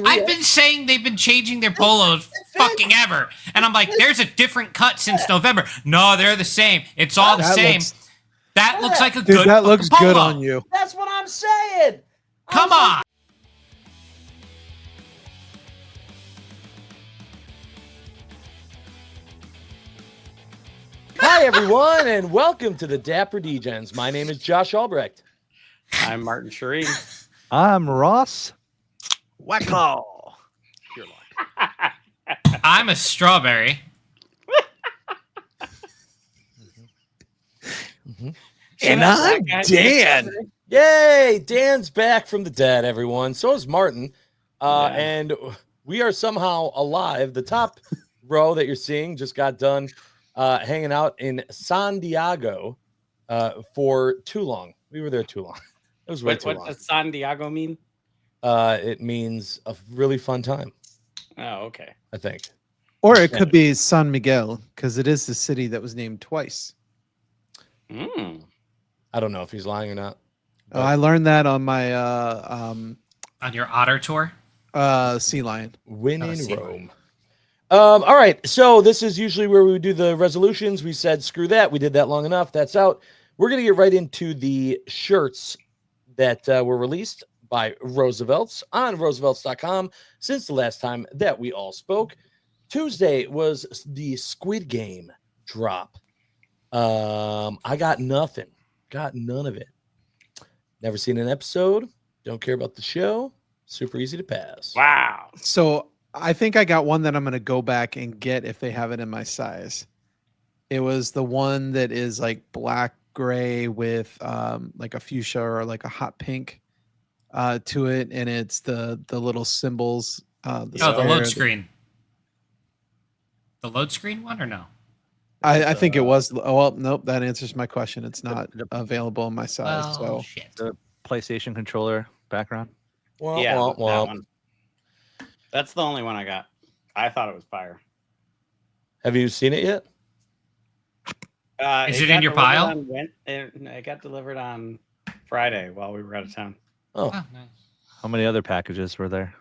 I've been saying they've been changing their polos fucking ever. And I'm like, there's a different cut since November. No, they're the same. It's all the same. That looks like a good that looks polo. good on you. That's what I'm saying. Come on. Hi, everyone, and welcome to the Dapper Degens. My name is Josh Albrecht. I'm Martin Shireen. I'm Ross Wacklaw. I'm a strawberry. And I'm Dan. Yay! Dan's back from the dead, everyone. So is Martin. And we are somehow alive. The top row that you're seeing just got done hanging out in San Diego for too long. We were there too long. It was way too long. What does San Diego mean? It means a really fun time. Oh, okay. I think. Or it could be San Miguel, because it is the city that was named twice. I don't know if he's lying or not. Oh, I learned that on my On your otter tour? sea lion. Win in Rome. All right. So this is usually where we would do the resolutions. We said, screw that. We did that long enough. That's out. We're going to get right into the shirts that were released by Roosevelt's on roosevelts.com since the last time that we all spoke. Tuesday was the Squid Game drop. I got nothing. Got none of it. Never seen an episode. Don't care about the show. Super easy to pass. Wow. So I think I got one that I'm going to go back and get if they have it in my size. It was the one that is like black gray with like a fuchsia or like a hot pink to it, and it's the little symbols. The load screen. The load screen one or no? I think it was. Oh, well, nope. That answers my question. It's not available in my size. So Shit. The PlayStation controller background. Yeah, that one. That's the only one I got. I thought it was fire. Have you seen it yet? Is it in your pile? It got delivered on Friday while we were out of town. Oh, Nice. How many other packages were there?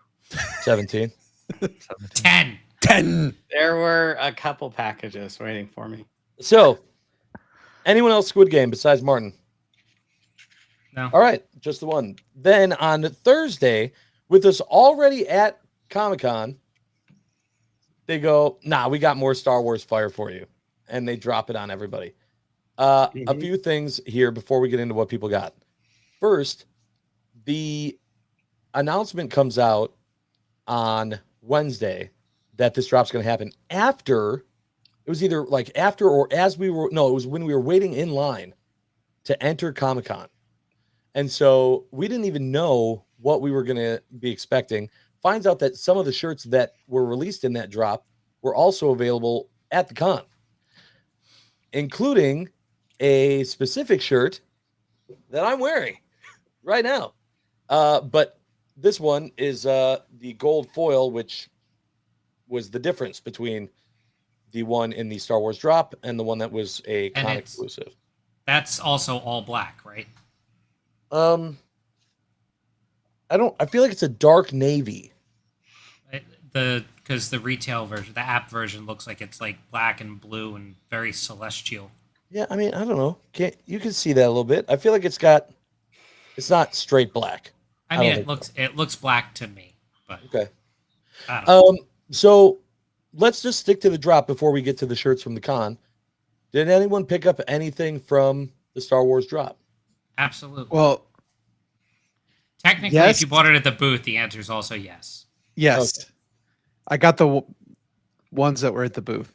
17. 10. 10. There were a couple packages waiting for me. So, anyone else Squid Game besides Martin? No. All right, just the one. Then on Thursday, with us already at Comic-Con, they go, nah, we got more Star Wars fire for you. And they drop it on everybody. A few things here before we get into what people got. First, the announcement comes out on Wednesday that this drop's going to happen after. It was either like after or as we were. No, it was when we were waiting in line to enter Comic-Con. And so we didn't even know what we were going to be expecting. Finds out that some of the shirts that were released in that drop were also available at the con, including a specific shirt that I'm wearing right now. But this one is the gold foil, which was the difference between the one in the Star Wars drop and the one that was a con exclusive. That's also all black, right? I feel like it's a dark navy. Because the retail version, the app version, looks like it's like black and blue and very celestial. Yeah, I mean, I don't know. You can see that a little bit. I feel like it's not straight black. I mean, it looks black to me, but okay. I don't know. So let's just stick to the drop before we get to the shirts from the con. Did anyone pick up anything from the Star Wars drop? Absolutely. Well, technically, yes. If you bought it at the booth, the answer is also yes. Yes. Okay. I got the ones that were at the booth.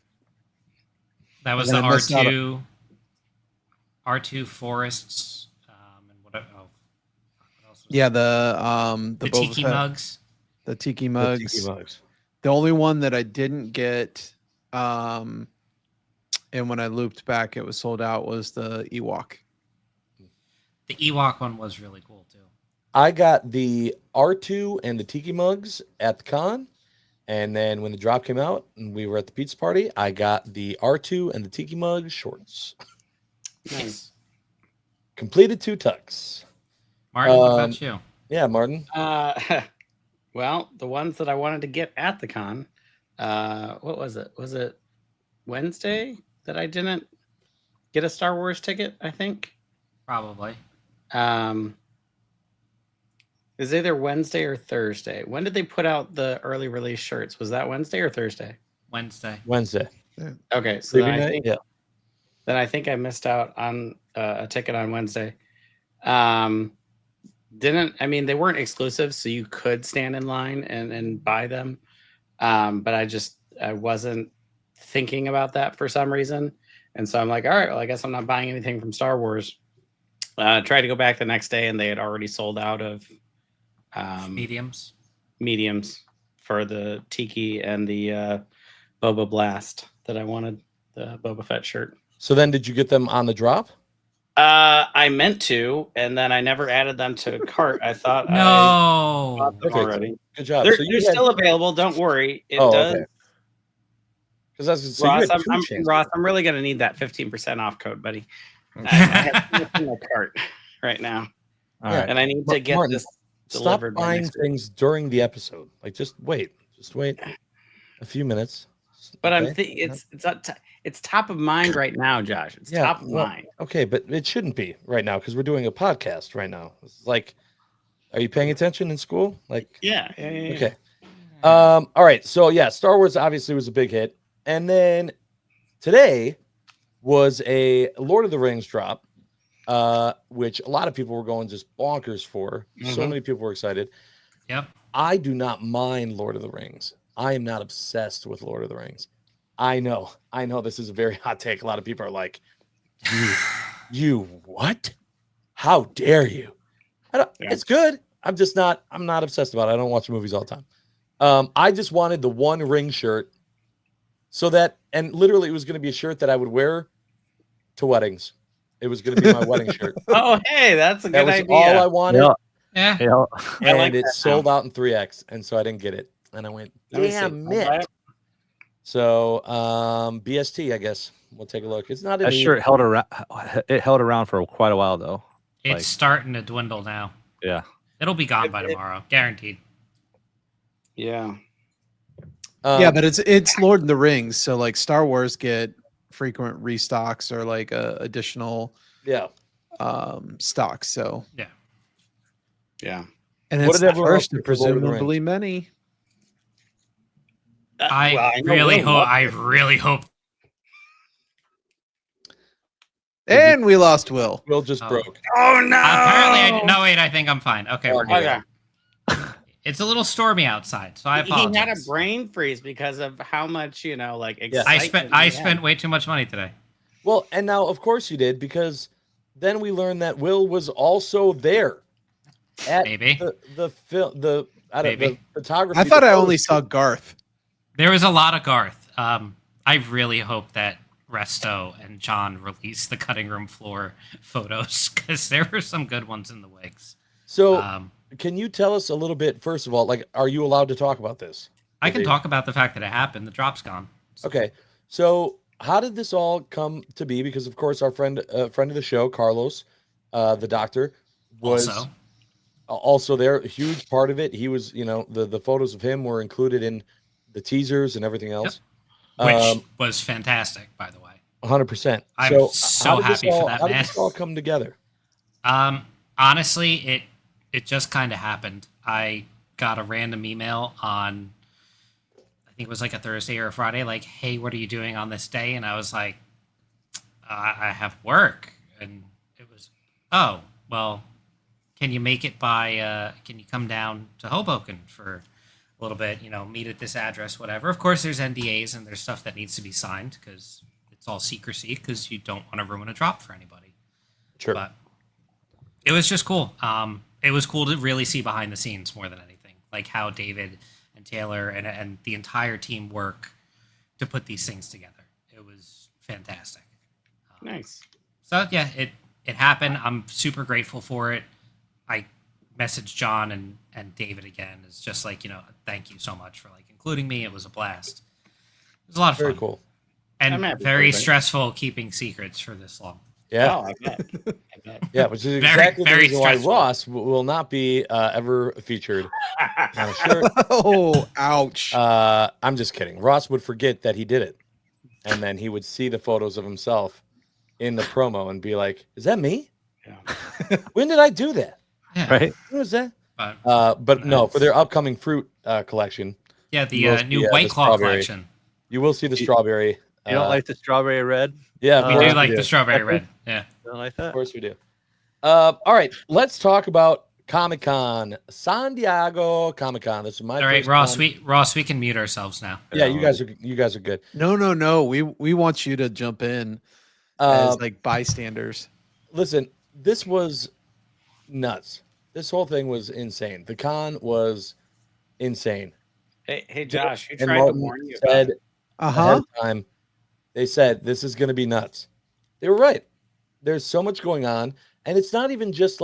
That was the R2 forests, and what else? Yeah, the tiki mugs. The tiki mugs. The only one that I didn't get, and when I looped back, it was sold out, was the Ewok. The Ewok one was really cool too. I got the R2 and the tiki mugs at the con. And then when the drop came out and we were at the pizza party, I got the R2 and the tiki mug shorts. Nice. Completed 2 tucks. Martin, what about you? Yeah, Martin. Well, the ones that I wanted to get at the con, what was it? Was it Wednesday that I didn't get a Star Wars ticket? I think. Probably. Is either Wednesday or Thursday. When did they put out the early release shirts? Was that Wednesday or Thursday? Wednesday. Okay, so then Preview night? I think I missed out on a ticket on Wednesday. They weren't exclusive, so you could stand in line and buy them. But I wasn't thinking about that for some reason. And so I'm like, all right, well, I guess I'm not buying anything from Star Wars. Tried to go back the next day and they had already sold out of mediums for the Tiki and the Boba Blast that I wanted, the Boba Fett shirt. So then did you get them on the drop? I meant to, and then I never added them to cart. I thought I bought them already. Good job. They're still available. Don't worry. It does. Okay. Because Ross, I'm really going to need that 15% off code, buddy. I have too much in my cart right now. All right. And I need to get Martin, this stop delivered. buying things during the episode. Like, just wait a few minutes. But okay? It's top of mind right now, Josh. It's top of mind. Okay, but it shouldn't be right now because we're doing a podcast right now. It's like, are you paying attention in school? Like, yeah. Okay. All right. So yeah, Star Wars obviously was a big hit, and then today was a Lord of the Rings drop, which a lot of people were going just bonkers for. So many people were excited. Yep. I do not mind Lord of the Rings. I am not obsessed with Lord of the Rings. I know this is a very hot take. A lot of people are like, you what? How dare you? It's good. I'm not obsessed about it. I don't watch movies all the time. I just wanted the One Ring shirt so that, and literally it was going to be a shirt that I would wear to weddings. It was going to be my wedding shirt. Oh, hey, that's a good idea. That was all I wanted. Yeah. And it sold out in 3X. And so I didn't get it. And I went, damn it. So BST, I guess. We'll take a look. It's not that shirt held around. It held around for quite a while though. It's starting to dwindle now. Yeah. It'll be gone by tomorrow, guaranteed. Yeah. But it's Lord of the Rings, so like Star Wars get frequent restocks or like additional stocks. So yeah. And it's the first of presumably many. I really hope. And we lost Will. Will just broke. Oh no! Apparently, I think I'm fine. Okay, we're good. It's a little stormy outside, so I apologize. He had a brain freeze because of how much excitement. I spent way too much money today. Well, and now of course you did, because then we learned that Will was also there at the photography. I thought I only saw Garth. There was a lot of Garth. I really hope that Resto and John release the cutting room floor photos because there were some good ones in the wigs. So, can you tell us a little bit? First of all, like, are you allowed to talk about this? I can talk about the fact that it happened. The drop's gone. Okay, so how did this all come to be? Because of course, our friend of the show, Carlos, the doctor, was also there. A huge part of it. He was, the photos of him were included in the teasers and everything else. Yep. Which was fantastic, by the way. 100%. I'm so happy for that, man. How did man. this all come together? Honestly, it just kind of happened. I got a random email on, I think it was like a Thursday or a Friday, like, hey, what are you doing on this day? And I was like, I have work. And it was, oh, well, can you make it by, can you come down to Hoboken for a little bit, meet at this address, whatever. Of course, there's NDAs and there's stuff that needs to be signed because it's all secrecy because you don't want to ruin a drop for anybody. Sure. But it was just cool. It was cool to really see behind the scenes more than anything, like how David and Taylor and the entire team work to put these things together. It was fantastic. Nice. So yeah, it happened. I'm super grateful for it. I messaged John and David again. It's just like, thank you so much for like including me. It was a blast. It was a lot of fun. Very cool. And very stressful keeping secrets for this long. Yeah. Oh, I bet. I bet. Yeah, which is Very, exactly the very reason why stressful. Ross will not be ever featured on a shirt. Oh, ouch. I'm just kidding. Ross would forget that he did it, and then he would see the photos of himself in the promo and be like, "Is that me? Yeah. When did I do that? Yeah. Right? When was that?" But But no, for Nice. their upcoming fruit collection, yeah, you will the new see, White the Claw strawberry. collection. You will see the You- strawberry. You don't like the strawberry red? Yeah, of We course do like we the do. strawberry Pepper? red. Yeah. You don't like Of that? course we do. All right, let's talk about Comic-Con, San Diego Comic-Con. This is my All right, first Ross. time. We can mute ourselves now. Yeah, you guys are good. No. We want you to jump in as like bystanders. Listen, this was nuts. This whole thing was insane. The con was insane. Hey, Josh, who And tried to Martin warn you about said it? ahead of time, they said this is going to be nuts. They were right. There's so much going on, and it's not even just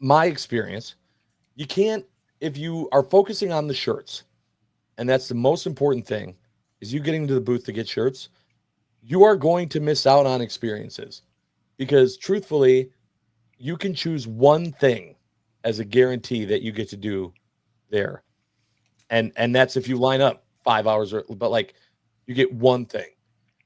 my experience. You can't, if you are focusing on the shirts, and that's the most important thing, is you getting to the booth to get shirts, you are going to miss out on experiences because truthfully, you can choose one thing as a guarantee that you get to do there. And that's if you line up 5 hours but like you get one thing.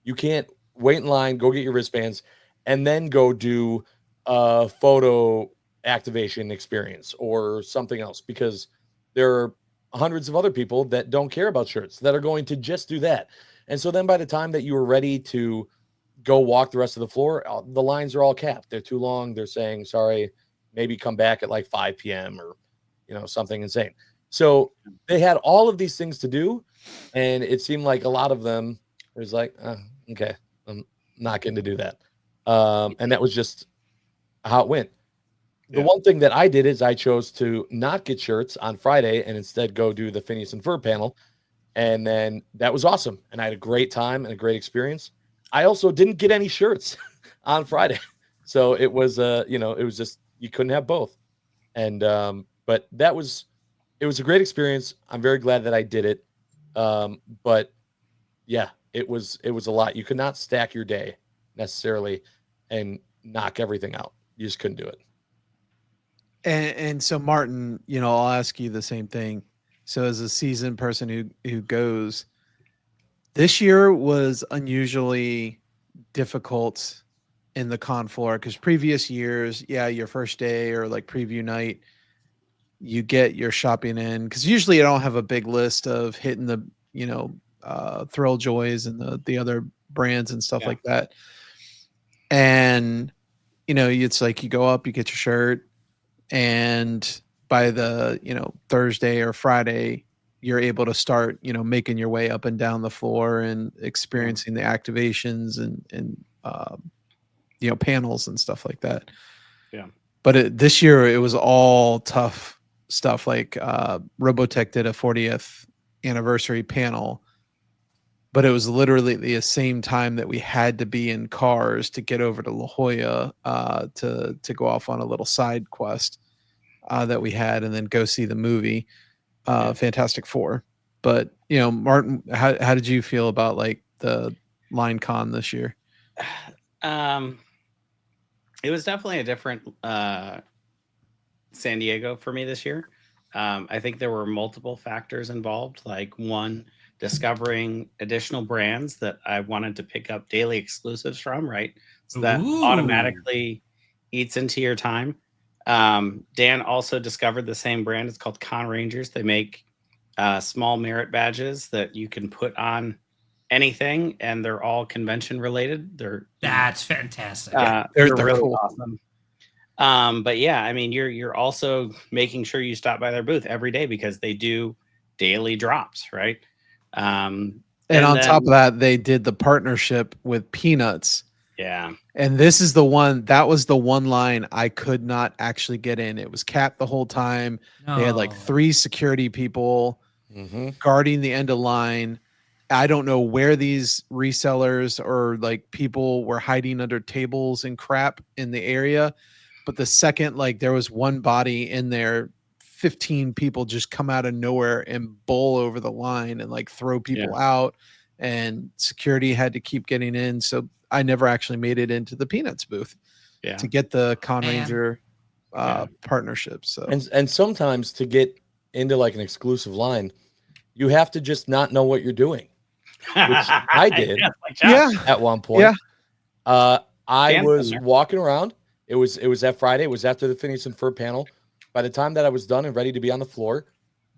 You can't wait in line, go get your wristbands, and then go do a photo activation experience or something else because there are hundreds of other people that don't care about shirts that are going to just do that. And so then by the time that you are ready to go walk the rest of the floor, the lines are all capped. They're too long. They're saying, sorry, maybe come back at like 5 p.m. or, something insane. So they had all of these things to do. And it seemed like a lot of them was like, okay, I'm not getting to do that. And that was just how it went. The one thing that I did is I chose to not get shirts on Friday and instead go do the Phineas and Ferb panel. And then that was awesome. And I had a great time and a great experience. I also didn't get any shirts on Friday. So it was, it was just, you couldn't have both. And, but it was a great experience. I'm very glad that I did it. But yeah, it was a lot. You could not stack your day necessarily and knock everything out. You just couldn't do it. And so Martin, I'll ask you the same thing. So as a seasoned person who goes, this year was unusually difficult in the con floor because previous years, your first day or like preview night, you get your shopping in because usually I don't have a big list of hitting the Thrill Joys and the other brands and stuff like that. And it's like you go up, you get your shirt, and by the Thursday or Friday, you're able to start making your way up and down the floor and experiencing the activations and panels and stuff like that. Yeah. But this year it was all tough stuff. Like Robotech did a 40th anniversary panel, but it was literally the same time that we had to be in cars to get over to La Jolla to go off on a little side quest that we had and then go see the movie Fantastic Four. But Martin, how did you feel about like the line con this year? It was definitely a different San Diego for me this year. I think there were multiple factors involved. Like one, discovering additional brands that I wanted to pick up daily exclusives from, right? So that automatically eats into your time. Dan also discovered the same brand. It's called Con Rangers. They make small merit badges that you can put on anything, and they're all convention related. That's fantastic. They're really cool. awesome. But yeah, I mean, you're also making sure you stop by their booth every day because they do daily drops, right? And on top of that, they did the partnership with Peanuts. Yeah. And this is that was the one line I could not actually get in. It was capped the whole time. They had like 3 security people guarding the end of line. I don't know where these resellers or like people were hiding under tables and crap in the area. But the second, like there was one body in there, 15 people just come out of nowhere and bowl over the line and like throw people out and security had to keep getting in. So I never actually made it into the Peanuts booth Yeah. to get the Con Man. Ranger Yeah. partnership. So And sometimes to get into like an exclusive line, you have to just not know what you're doing. I did. Yeah, like Josh. yeah, At one point. Yeah. I Dan's was in there. walking around. It was that Friday. It was after the Phineas and Ferb panel. By the time that I was done and ready to be on the floor,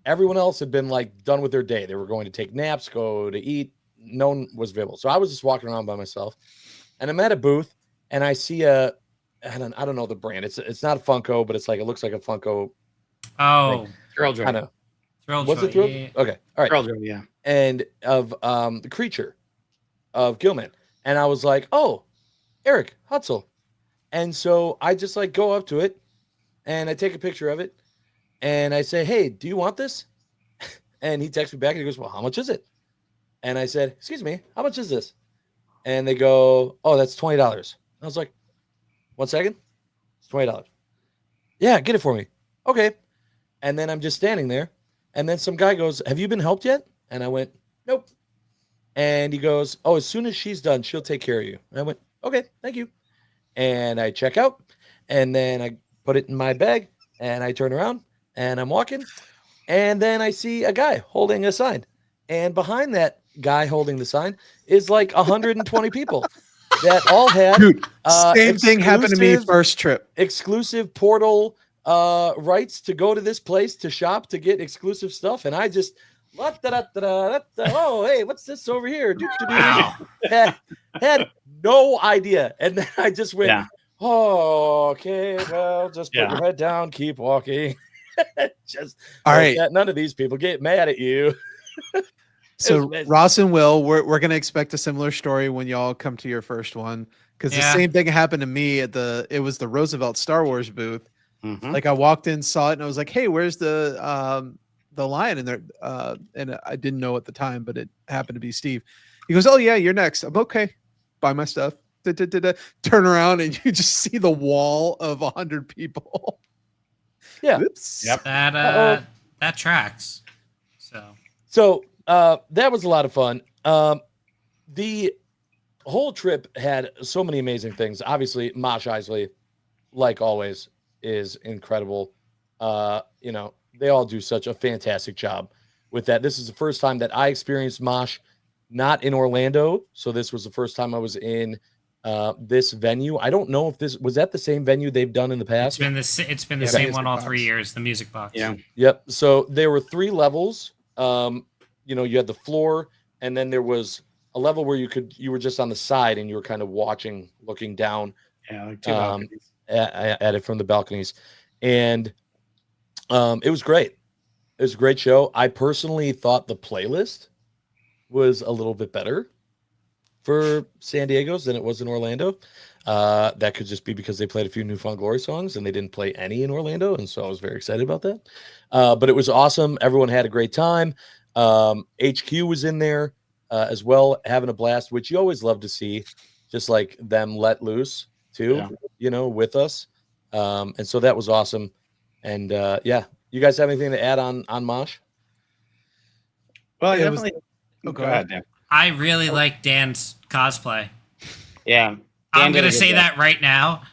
everyone else had been like done with their day. They were going to take naps, go to eat. No one was available. So I was just walking around by myself. And I'm at a booth and I see I don't know the brand. It's not a Funko, but it's like it looks like a Funko. Oh, Thrill Joy. Kind of. Thrill Was Joy, it Thrill? yeah. Okay. All right. Thrill Joy, yeah. And of the creature of Gilman. And I was like, oh, Eric Hutzel. And so I just like go up to it and I take a picture of it and I say, hey, do you want this? And he texts me back and he goes, well, how much is it? And I said, excuse me, how much is this? And they go, oh, that's $20. I was like, 1 second. It's $20. Yeah, get it for me. Okay. And then I'm just standing there. And then some guy goes, have you been helped yet? And I went, nope. And he goes, oh, as soon as she's done, she'll take care of you. And I went, okay, thank you. And I check out. And then I put it in my bag. And I turn around. And I'm walking. And then I see a guy holding a sign. And behind that guy holding the sign is like 120 people that all had dude, same thing happened to me exclusive- first trip. exclusive portal rights to go to this place to shop to get exclusive stuff. And I just oh, hey, what's this over here? Wow. Had no idea. And then I just went, Yeah. oh, okay, well, just put Yeah. your head down, keep walking. Just All don't right. let none of these people get mad at you. So was- Ross and Will, we're gonna expect a similar story when y'all come to your first one, because Yeah. the same thing happened to me at it was the Roosevelt Star Wars booth. Mhm. Like I walked in, saw it, and I was like, "Hey, where's the lion in there?" And I didn't know at the time, but it happened to be Steve. He goes, "Oh yeah, you're next." I'm okay. Buy my stuff. Da-da-da-da. Turn around and you just see the wall of 100 people. Yeah. Oops. Yep. That tracks. So that was a lot of fun. The whole trip had so many amazing things. Obviously, Mosh Isley, like always, is incredible. You know, they all do such a fantastic job with that. This is the first time that I experienced Mosh not in Orlando. So this was the first time I was in this venue. I don't know if this was at the same venue they've done in the past. It's been the Yeah, same Music one all Box. 3 years. The Music Box. Yeah. Yep. So there were 3 levels. You know, you had the floor, and then there was a level where you were just on the side and you were kind of watching, looking down Yeah. Like two balconies. at it from the balconies. And it was great. It was a great show. I personally thought the playlist was a little bit better for San Diego's than it was in Orlando. That could just be because they played a few New Found Glory songs and they didn't play any in Orlando. And so I was very excited about that. But it was awesome. Everyone had a great time. HQ was in there as well, having a blast, which you always love to see, just like them let loose too, Yeah. you know, with us. And so that was awesome. And yeah, you guys have anything to add on Mosh? Well, I It was- definitely. Oh, go ahead, Dan. I really like Dan's cosplay. Yeah. I'm did a gonna good say job. that right now.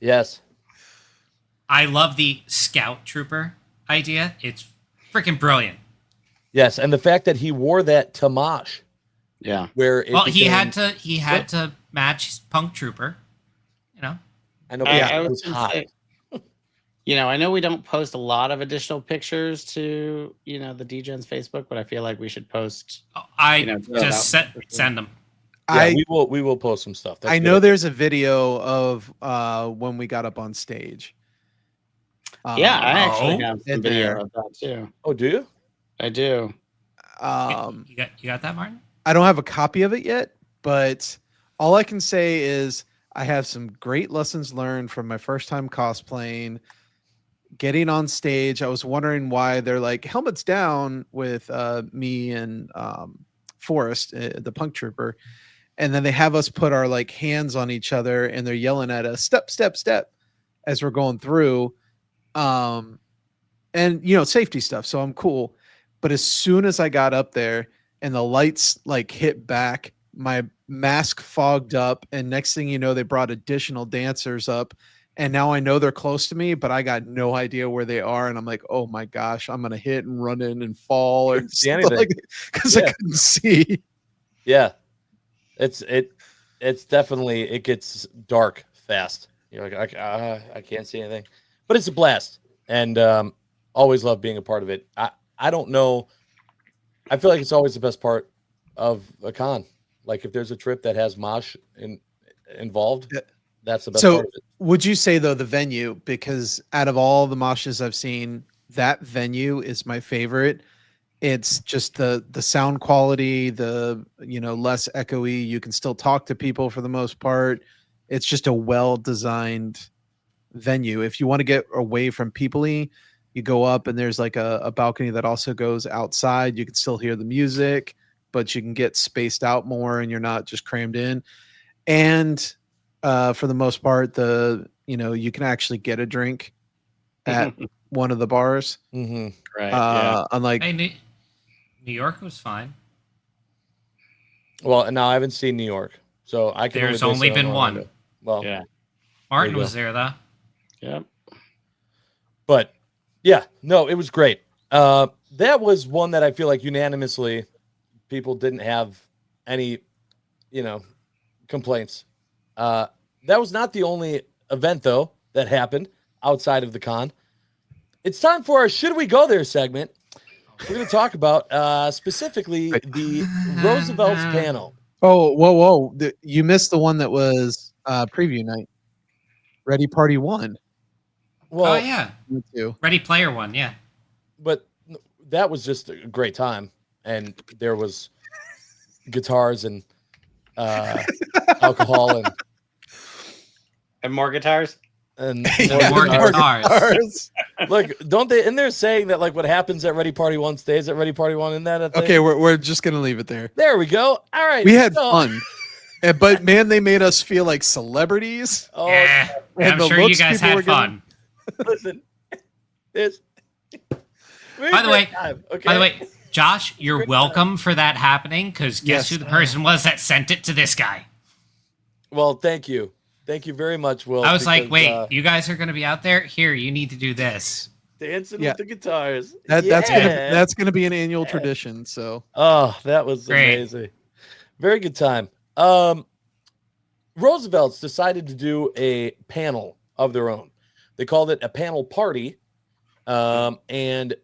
Yes. I love the Scout Trooper idea. It's freaking brilliant. Yes. And the fact that he wore that to Mosh, Yeah. where it Well, he became- had to match Punk Trooper. You know. I know, I, but I it was was gonna hot. say, you know, I know we don't post a lot of additional pictures to, you know, the Degens Facebook, but I feel like we should post. I You know, throw it just out. send them. Yeah, we will post some stuff. That's I good. know there's a video of when we got up on stage. Yeah, I actually Oh, have some in video there. of that too. Oh, do you? I do. You got that, Martin? I don't have a copy of it yet, but all I can say is I have some great lessons learned from my first time cosplaying. Getting on stage, I was wondering why they're like helmets down with me and Forrest, the Punk Trooper, and then they have us put our like hands on each other, and they're yelling at us, "Step, step, step," as we're going through, and you know, safety stuff. So I'm cool. But as soon as I got up there, and the lights like hit back. My mask fogged up, and next thing you know, they brought additional dancers up, and now I know they're close to me, but I got no idea where they are, and I'm like, oh my gosh, I'm gonna hit and run in and fall or Couldn't see something anything. like because I Yeah. couldn't see. Yeah, it's definitely, it gets dark fast. You're like, I can't see anything, but it's a blast, and always love being a part of it. I don't know. I feel like it's always the best part of a con. Like if there's a trip that has mosh involved, Yeah. that's the best So part of it. would you say though the venue, because out of all the moshes I've seen, that venue is my favorite. It's just the sound quality, the less echoey. You can still talk to people for the most part. It's just a well-designed venue. If you want to get away from people-y, you go up and there's like a balcony that also goes outside. You can still hear the music, but you can get spaced out more and you're not just crammed in. And for the most part, you can actually get a drink at one of the bars. Mm-hmm. Right. Yeah. Unlike Hey, New York was fine. Well, now I haven't seen New York, so I can. There's base only it on been Orlando. one. Well, Yeah. Martin you was there though. Yep. but yeah, no, it was great. That was one that I feel like unanimously people didn't have any, complaints. That was not the only event though that happened outside of the con. It's time for our "Should We Go There" segment. We're going to talk about specifically the Roosevelt's panel. Oh, whoa! You missed the one that was preview night. Ready Party 1. Well, Oh yeah, Me too. Ready Player One. Yeah. but that was just a great time, and there was guitars and alcohol And more guitars. and More guitars. Look, don't they? And they're saying that like what happens at Ready Party 1 stays at Ready Party 1. Isn't that a thing? Okay, we're just gonna leave it there. There we go. All right, We had so- fun, but man, they made us feel like celebrities. Oh, Yeah, And I'm the sure you looks guys people were had fun. listen, it's. By the way- okay? By the way, Josh, you're Good welcome for that happening because guess Yes. who the person was that sent it to this guy? Well, thank you very much, Will. I was like, because, wait, you guys are going to be out there? Here, you need to do this. dancing Yeah. with the guitars. That's gonna be an annual tradition. So Oh, that was Great. amazing. Very good time. Roosevelt's decided to do a panel of their own. They called it a panel party, and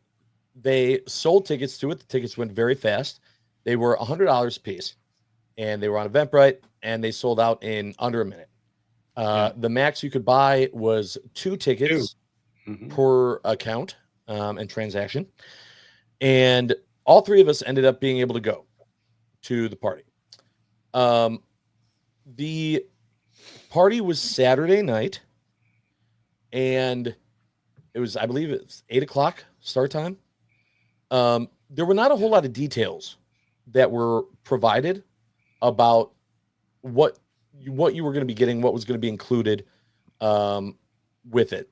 they sold tickets to it. The tickets went very fast. They were $100 a piece, and they were on Eventbrite, and they sold out in under a minute. The max you could buy was 2 tickets Mhm. per account and transaction. And all 3 of us ended up being able to go to the party. The party was Saturday night, and it was, I believe it's 8:00 start time. There were not a whole lot of details that were provided about what you were going to be getting, what was going to be included with it.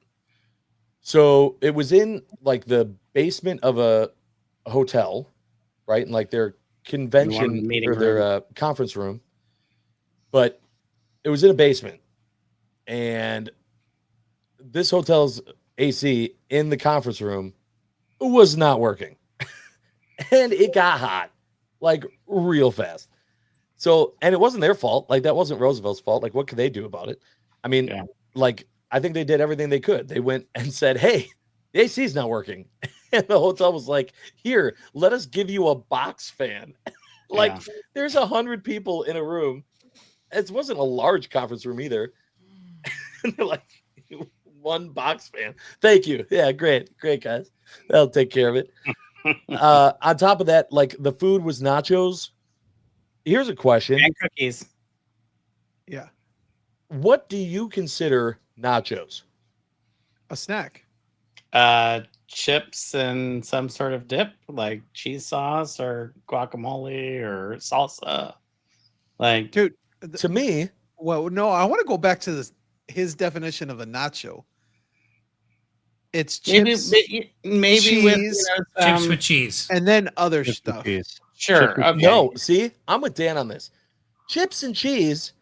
So it was in like the basement of a hotel, right? And like their convention meeting or their conference room. But it was in a basement. And this hotel's AC in the conference room was not working. And it got hot like real fast. So, and it wasn't their fault. Like that wasn't Roosevelt's fault. Like what could they do about it? I mean, Yeah. like I think they did everything they could. They went and said, "Hey, the AC is not working." And the hotel was like, "Here, let us give you a box fan." Like Yeah. there's 100 people in a room. It wasn't a large conference room either. And they're like, "1 box fan. Thank you. Yeah, great, guys. That'll take care of it." On top of that, like the food was nachos. Here's a question. And cookies. yeah, What do you consider nachos? a snack. Chips and some sort of dip, like cheese sauce or guacamole or salsa. Like, Dude, To me, well, no, I want to go back to his definition of a nacho. It's maybe chips maybe with cheese, some- Chips with cheese. and then other Chips and stuff. cheese. Sure. Chips with Okay. No, see, I'm with Dan on this. Chips and cheese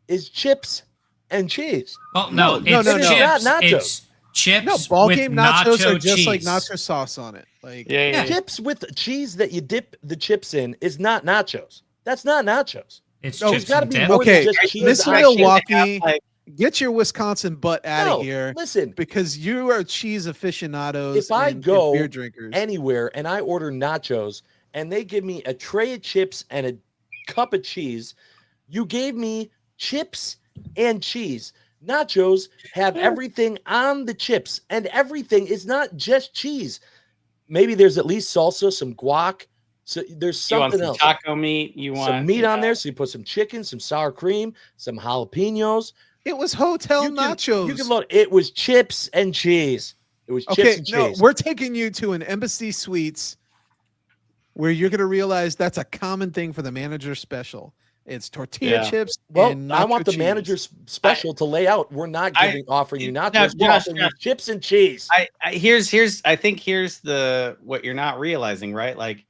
is chips and cheese. Well, No, no, no, it's no, no. chips. Not nachos. It's chips No, ball with game nachos nacho are just cheese. like nacho sauce on it. Like, Yeah. Chips with cheese that you dip the chips in is not nachos. That's not nachos. It's No, There's chips got to and be dip. more Okay, than just cheese. Mr. on it. Milwaukee, like- get your Wisconsin butt out No, of here listen, because you are cheese aficionados. If I and go beer drinkers, anywhere and I order nachos and they give me a tray of chips and a cup of cheese, you gave me chips and cheese. Nachos have everything on the chips, and everything is not just cheese. Maybe there's at least salsa, some guac. So there's You want something some else. taco meat? You want Some meat on there. So you put some chicken, some sour cream, some jalapenos. it was hotel nachos. You can load. It was chips and cheese. It was chips Okay, and no, cheese. we're taking you to an Embassy Suites where you're going to realize that's a common thing for the manager special. It's tortilla Yeah. chips. Well, and I want nacho the cheese. manager's special to lay out. We're not offering you nachos. No, We're Josh, offering you Josh. chips and cheese. I think here's the what you're not realizing, right? Like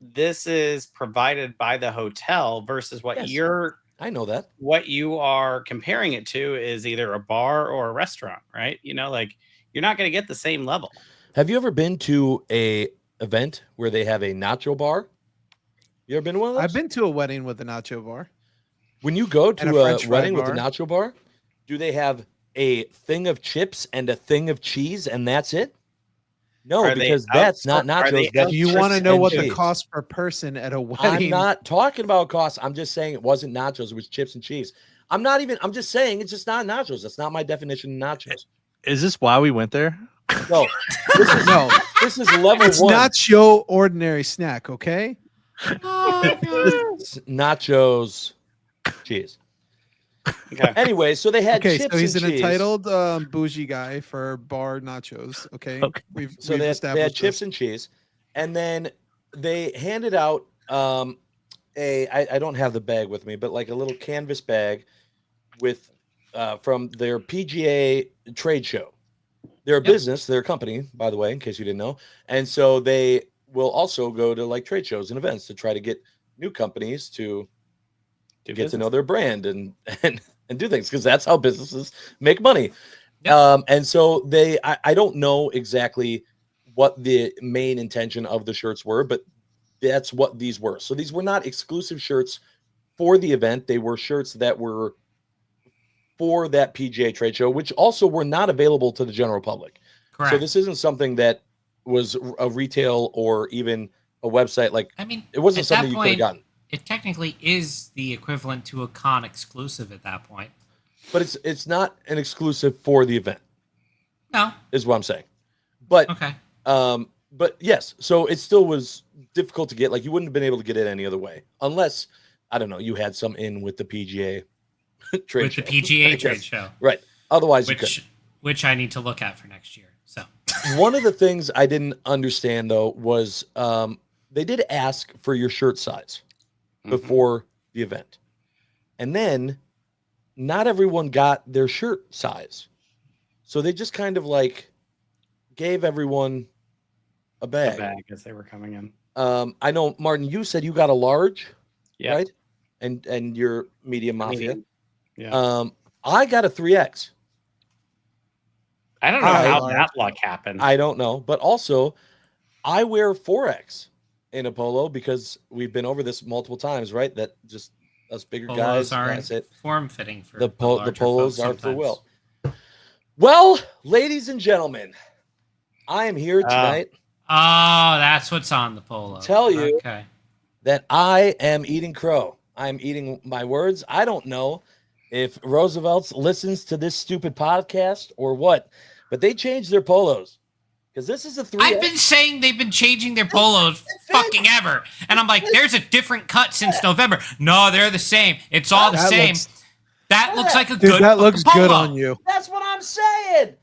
this is provided by the hotel versus what Yes. I know that. what you are comparing it to is either a bar or a restaurant, right? Like you're not going to get the same level. Have you ever been to a event where they have a nacho bar? You ever been to one of those? I've been to a wedding with a nacho bar. When you go And a to a French fry wedding with a bar. nacho bar, do they have a thing of chips and a thing of cheese and that's it? No, Are they because that's not are they nachos. That's Do you Chips want to chips know and what the cheese. cost per person at a I'm wedding? not talking about costs. I'm just saying it wasn't nachos. It was chips and cheese. I'm just saying it's just not nachos. That's not my definition of nachos. Is this why we went there? No, this is, No, this is level it's one. not your ordinary snack. Okay. It's nachos, cheese. Okay. Anyway, so they had Okay, chips so he's and an cheese. entitled bougie guy for bar nachos. Okay. Okay. We've So they had established chips this. and cheese, and then they handed out I don't have the bag with me, but like a little canvas bag with from their PGA trade show. They're a business, they're a company, by the way, in case you didn't know. And so they will also go to like trade shows and events to try to get new companies to get to know their brand and do things because that's how businesses make money. Yep. And so I don't know exactly what the main intention of the shirts were, but that's what these were. So these were not exclusive shirts for the event. They were shirts that were for that PGA trade show, which also were not available to the general public. Correct. So this isn't something that was a retail or even a website. Like I mean, it wasn't at that something you could have point, gotten. it technically is the equivalent to a con exclusive at that point. But it's not an exclusive for the event, No. is what I'm saying. But Okay. but yes, so it still was difficult to get. Like you wouldn't have been able to get it any other way, unless I don't know, you had some in with the PGA trade With show. the PGA I trade guess. show, Right. Otherwise, you could. which I need to look at for next year. So One of the things I didn't understand though was they did ask for your shirt size before the event, and then not everyone got their shirt size, so they just kind of like gave everyone a bag. as they were coming in. I know, Martin, you said you got a large, Yeah. right? And your medium mafia. Yeah. I got a 3X. I don't know Hi, how Large. that luck happened. I don't know, but also I wear 4X in a polo because we've been over this multiple times, right? That just us bigger polos guys. aren't That's it. form fitting for The larger polos folks aren't for sometimes. Will. Well, ladies and gentlemen, I am here tonight Oh, that's what's on the polo. Tell you. Okay. that I am eating crow. I'm eating my words. I don't know if Roosevelt's listens to this stupid podcast or what, but they changed their polos because this is a 3X. I've been saying they've been changing their polos fucking ever. And I'm like, there's a different cut since November. No, they're the same. It's all the That same. looks- That looks like a Dude, good that looks fucking good polo. on you. That's what I'm saying.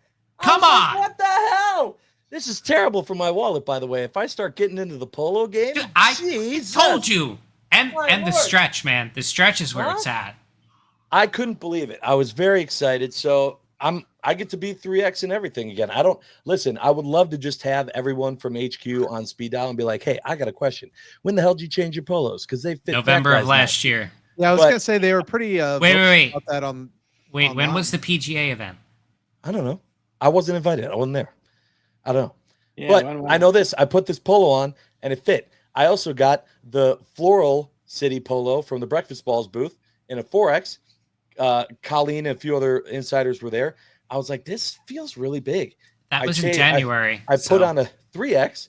Come I was like, on. what the hell? This is terrible for my wallet, by the way. If I start getting into the polo game, Dude, I Jesus. told you. And My the lord. stretch, man. The stretch is where Huh? it's at. I couldn't believe it. I was very excited. So I get to be 3X and everything again. I don't listen. I would love to just have everyone from HQ on speed dial and be like, "Hey, I got a question. When the hell did you change your polos? Because they fit November fat of guys last year. Yeah, I was But- gonna say they were pretty Wait. about that on. Wait, when was the online. PGA event? now." I don't know. I wasn't invited. I wasn't there. I don't know. Yeah, But when- I know this. I put this polo on and it fit. I also got the Floral City polo from the Breakfast Balls booth in a 4X. Colleen and a few other insiders were there. I was like, this feels really big. That I was in changed- January. I so- put on a 3X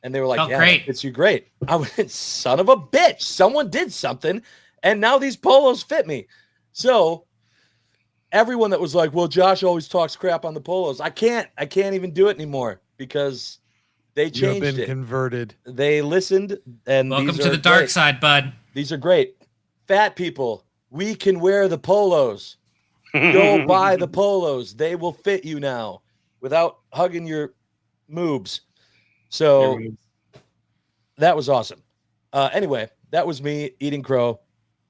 and they were like, Felt yeah, great. it's you great. I went, son of a bitch. Someone did something. And now these polos fit me. So everyone that was like, well, Josh always talks crap on the polos. I can't even do it anymore because they You have changed been it. converted. They listened, and Welcome these to are the dark great. side, bud. These are great. Fat people, we can wear the polos. Go buy the polos. They will fit you now without hugging your moobs. So that was awesome. Anyway, that was me eating crow.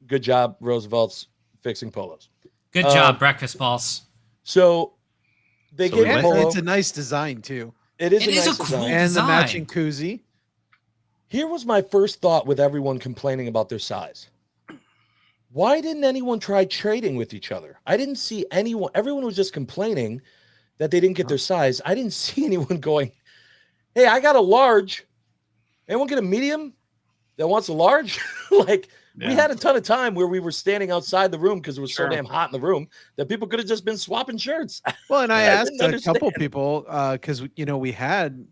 Good job, Roosevelt's fixing polos. Good job, breakfast balls. So they So gave we me went- polo. It's a nice design too, It is It a is nice a cool design. and the design. matching koozie. Here was my first thought with everyone complaining about their size. Why didn't anyone try trading with each other? I didn't see anyone. Everyone was just complaining that they didn't get their size. I didn't see anyone going, hey, I got a large. Anyone get a medium that wants a large? Like, we Yeah. had a ton of time where we were standing outside the room because it was Sure. so damn hot in the room that people could have just been swapping shirts. Well, and I I asked didn't a couple understand. people because we had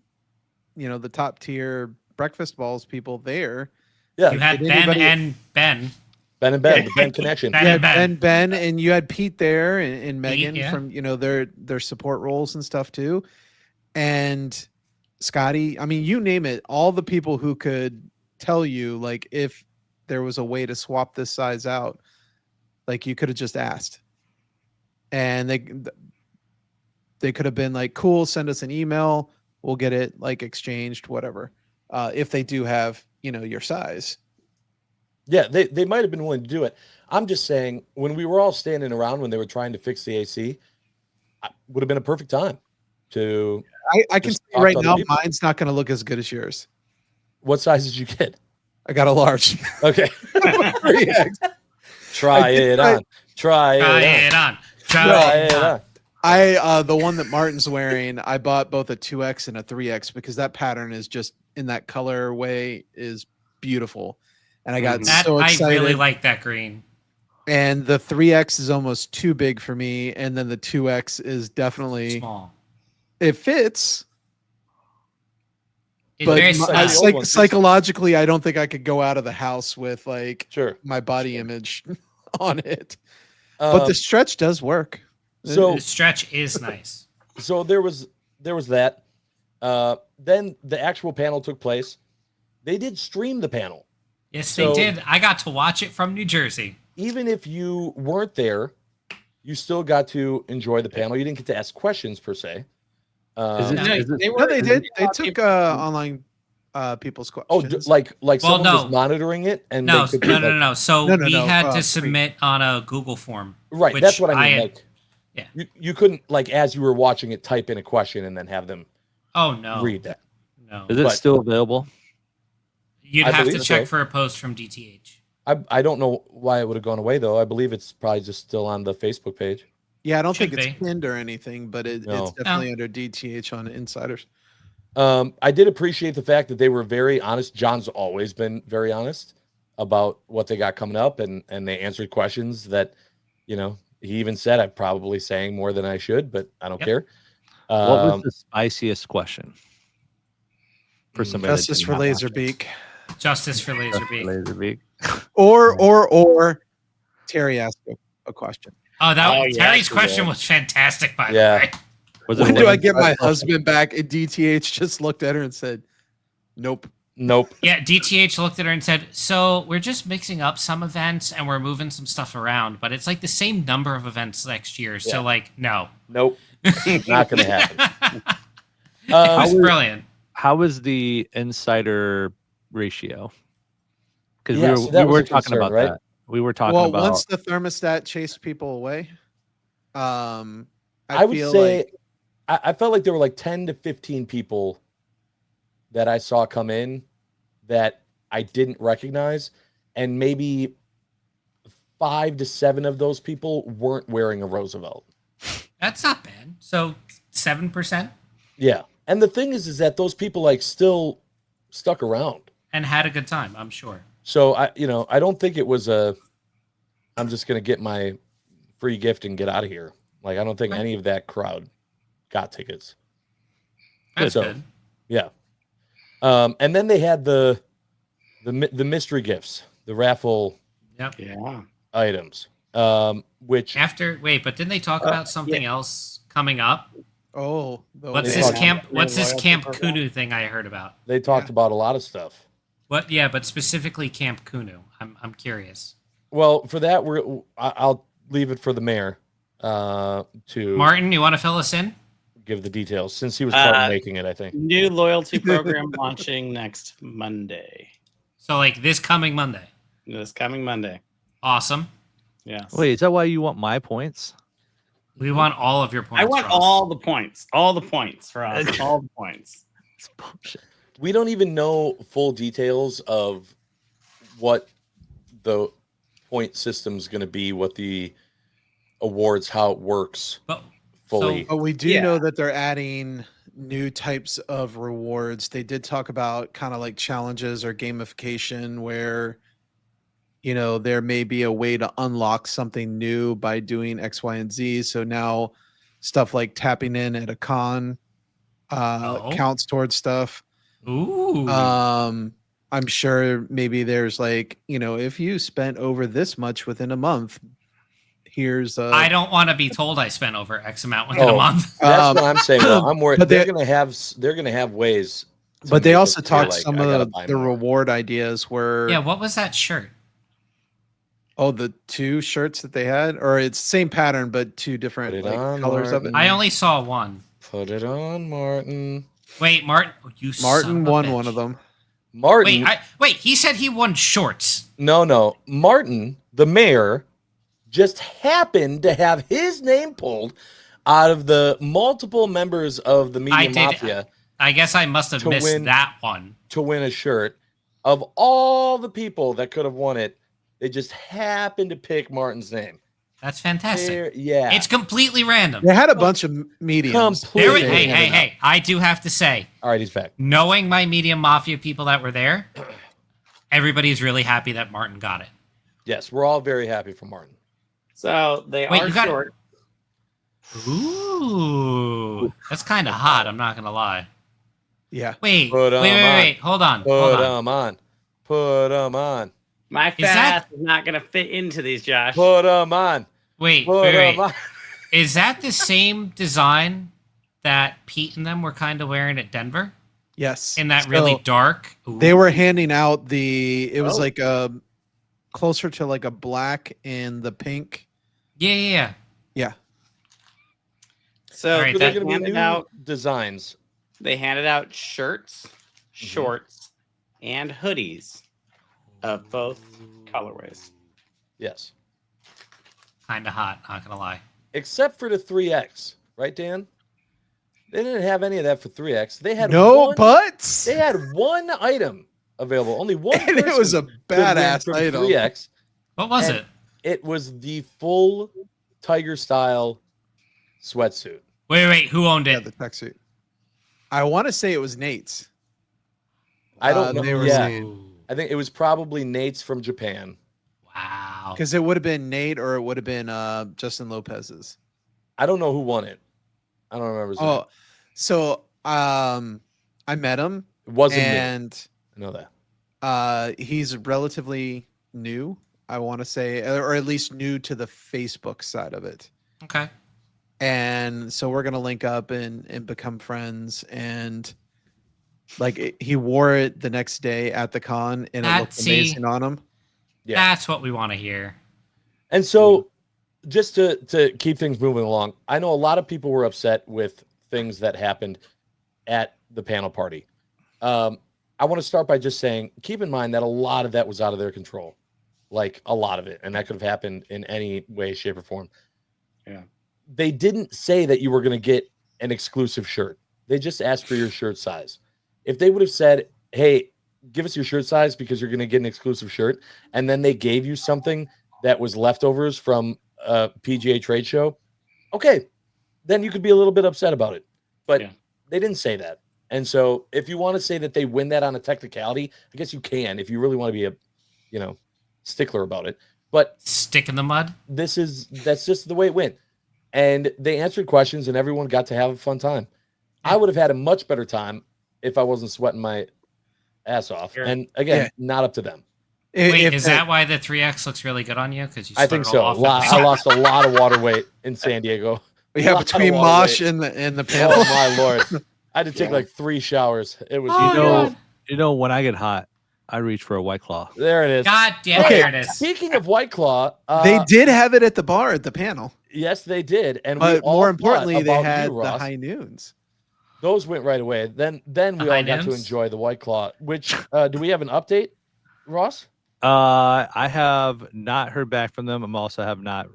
the top tier breakfast balls people there. Yeah, You had Did Ben anybody- and Ben. Ben and Ben, the Ben connection. Ben You and had Ben. Ben, and you had Pete there, and Megan yeah. from their support roles and stuff too, and Scotty. I mean, you name it. All the people who could tell you like if there was a way to swap this size out, like you could have just asked, and they could have been like, "Cool, send us an email. We'll get it like exchanged, whatever." If they do have your size. Yeah, they might have been willing to do it. I'm just saying, when we were all standing around when they were trying to fix the AC, would have been a perfect time to. I can Just see talk right to other now, people. mine's not going to look as good as yours. What size did you get? I got a large. Okay, 3X. try it I- on. Try Try it on. it on. Try Try it it on. on. I the one that Martin's wearing, I bought both a 2X and a 3X because that pattern is just in that color way is beautiful. And I got That so I excited. really like that green. And the 3X is almost too big for me. And then the 2X is definitely Small. it fits. It's But very my- small. I- the old ones. psychologically, I don't think I could go out of the house with like Sure. my body image on it. But the stretch does work. so The stretch is nice. so there was that. Then the actual panel took place. They did stream the panel. Yes, So- they did. I got to watch it from New Jersey. Even if you weren't there, you still got to enjoy the panel. You didn't get to ask questions per se. Is it- No, is it- No, they did. They lot of took people- online people's questions. like Well, someone no. was monitoring it and No, they could no, be no, like, no. So No, no, we no, had free. to submit on a Google form. right. which That's what I mean. had- Like, yeah. you couldn't like as you were watching it type in a question and then have them Oh no, read that. no. Is it But- still available? You'd I have to believe check so. for a post from DTH. I don't know why it would have gone away though. I believe it's probably just still on the Facebook page. Yeah, I don't Should think it's be. pinned or anything, but No. it's definitely under DTH on Insiders. I did appreciate the fact that they were very honest. John's always been very honest about what they got coming up, and they answered questions that, he even said I'm probably saying more than I should, but I don't Yep. care. What was the spiciest question for Mm, somebody? that Justice didn't for have access? Laserbeak. Justice for Justice for Laserbeak. Laserbeak. Or Terry asked a question. Oh, that Oh, was, yeah, Terry's she question did. was fantastic. By Yeah. the way, Was it When a do I women's get my question? husband back? And DTH just looked at her and said, "Nope." Nope. yeah. DTH looked at her and said, "So we're just mixing up some events and we're moving some stuff around, but it's like the same number of events next year. So Yeah. like, no, Nope. Not going to happen. It was Um, brilliant. How is the insider ratio? Because Yeah, so that we was were a talking concern, about right? that. We were talking Well, about once the thermostat chased people away, I would feel say like I felt like there were like 10 to 15 people that I saw come in that I didn't recognize, and maybe 5 to 7 of those people weren't wearing a Roosevelt. That's not bad. So 7% Yeah. And the thing is that those people like still stuck around. and had a good time, I'm sure. So I don't think it was I'm just going to get my free gift and get out of here. Like, I don't think Okay. any of that crowd got tickets. That's So, good. Yeah. And then they had the mystery gifts, the raffle Yep. Yeah. items, which But didn't they talk about something else coming up? oh, What's they this talked- camp? new What's this loyalty Camp program? Kunu thing I heard about? they talked about a lot of stuff. What? Yeah, but specifically Camp Kunu. I'm curious. Well, for that, I'll leave it for the mayor to Martin, you want to fill us in? give the details, since he was part of making it, I think. New loyalty program launching next Monday. So like this coming Monday. This coming Monday. Awesome. Yes. Wait, is that why you want my points? We want all of your points. I want Ross. all the points. All the points for us. All the points. It's bullshit. We don't even know full details of what the point system's going to be, what the awards, how it works But fully. But we do Yeah. know that they're adding new types of rewards. They did talk about kind of like challenges or gamification where, there may be a way to unlock something new by doing X, Y, and Z. So now stuff like tapping in at a con counts towards stuff. ooh. I'm sure maybe there's like, if you spent over this much within a month, here's I don't want to be told I spent over X amount within a Oh. month. That's what I'm saying. Well, I'm worried but they're they- going to have ways. to But they make also it feel talked like some I gotta of buy the more. reward ideas were Yeah, what was that shirt? the 2 shirts that they had, or it's same pattern but 2 different Put it like, on, colors of it. Martin. I only saw one. Put it on, Martin. Wait, Martin, you son Martin of a won bitch. one of them. Martin. Wait, he said he won shorts. No. Martin, the mayor, just happened to have his name pulled out of the multiple members of the Media Mafia I guess I must have To missed win- that one. to win a shirt. Of all the people that could have won it, they just happened to pick Martin's name. That's fantastic. Yeah. It's completely random. They had a bunch of mediums. There completely. we, handed out. hey, I do have to say, All right, he's back. knowing my Medium Mafia people that were there, everybody's really happy that Martin got it. Yes, we're all very happy for Martin. So they Wait, are you got- short. Ooh, that's kind of hot. I'm not gonna lie. Yeah. Wait, Put 'em on. wait. Hold on. Put them on. Put them on. My fat that- ass is not going to fit into these, Josh. Put them on. Wait, Put wait. 'em on. Is that the same design that Pete and them were kind of wearing at Denver? Yes. In that really So dark? they Ooh. were handing out it was Oh. like a closer to like a black and the pink. Yeah. Yeah. So All right, So they're that- going to be handed new out. designs. They handed out shirts, shorts, and hoodies of both colorways. Yes. Kind of hot, not gonna lie. Except for the 3X, right, Dan? They didn't have any of that for 3X. They had No one, butts. They had one item available. Only one. And it was a person could win badass from item. 3X. What was And- it? It was the full Tiger style sweatsuit. Wait. Who owned Yeah, it? the tech suit. I want to say it was Nate's. I don't they know. were Yeah, saying- I think it was probably Nate's from Japan. Wow. Because it would have been Nate or it would have been Justin Lopez's. I don't know who won it. I don't remember his name. Oh, so I met him It wasn't me. and I know that. he's relatively new, I want to say, or at least new to the Facebook side of it. Okay. And so we're gonna link up and become friends. And like he wore it the next day at the con, and it looked See- amazing on him. Yeah. That's what we want to hear. And so, just to keep things moving along, I know a lot of people were upset with things that happened at the panel party. I want to start by just saying, keep in mind that a lot of that was out of their control, like a lot of it, and that could have happened in any way, shape, or form. Yeah. they didn't say that you were going to get an exclusive shirt. They just asked for your shirt size. If they would have said, hey, give us your shirt size because you're going to get an exclusive shirt, and then they gave you something that was leftovers from a PGA trade show, okay, then you could be a little bit upset about it. But they didn't say that. And so if you want to say that they win that on a technicality, I guess you can if you really want to be a, stickler about it. But stick in the mud. That's just the way it went. And they answered questions and everyone got to have a fun time. I would have had a much better time if I wasn't sweating my ass off. And again, not up to them. Wait, is that why the 3X looks really good on you? Because you I think so. I lost a lot of water weight in San Diego. Yeah, between Mosh and the panel. Oh my Lord. I had to take like 3 showers. It was when I get hot, I reach for a White Claw. There it is. God damn, Okay. there it is. Speaking of White Claw, they did have it at the bar at the panel. Yes, they did. And but we all more importantly, thought they about had you, the Ross. high noons. Those went right away. Then we all got to enjoy the White Claw. Which do we have an update, Ross? I have not heard back from them. I have not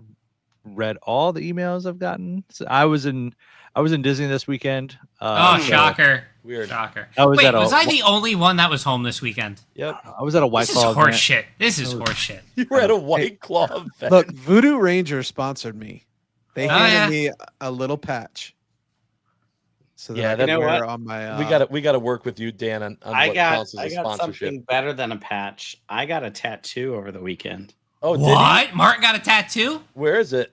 read all the emails I've gotten. So I was in Disney this weekend. Shocker. Weird. Shocker. Was I the only one that was home this weekend? Yep. I was at a White Claw. This is horse shit. You were at a White Claw event. Look, Voodoo Ranger sponsored me. They handed me a little patch. So that I can wear on my. We got to work with you, Dan, on what counts as a sponsorship. Something better than a patch. I got a tattoo over the weekend. Oh, what? Martin got a tattoo? Where is it?